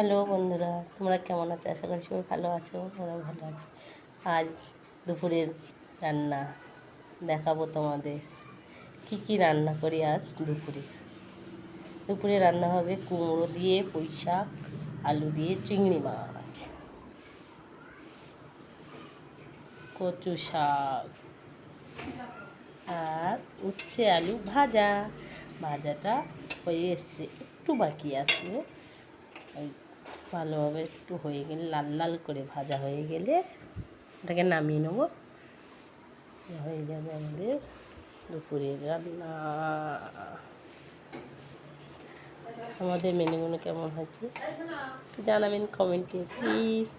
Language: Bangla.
হ্যালো বন্ধুরা, তোমরা কেমন আছো? আশা করি সবাই ভালো আছো। আমরাও ভালো আছি। আজ দুপুরের রান্না দেখাবো তোমাদের। কি কি রান্না করি আজ দুপুরে। দুপুরে রান্না হবে কুমড়ো দিয়ে পুঁই শাক, আলু দিয়ে চিংড়ি মাছ, কচু শাক আর উচ্ছে আলু ভাজা। ভাজাটা হয়ে এসছে, একটু বাকি আছে। ভালোভাবে একটু হয়ে গেলে, লাল লাল করে ভাজা হয়ে গেলে ওটাকে নামিয়ে নেবো। হয়ে যাবে আমাদের দুপুরের রান্না। আমাদের মেনুগুলো কেমন হয়েছে একটু জানাবেন কমেন্টে প্লিজ।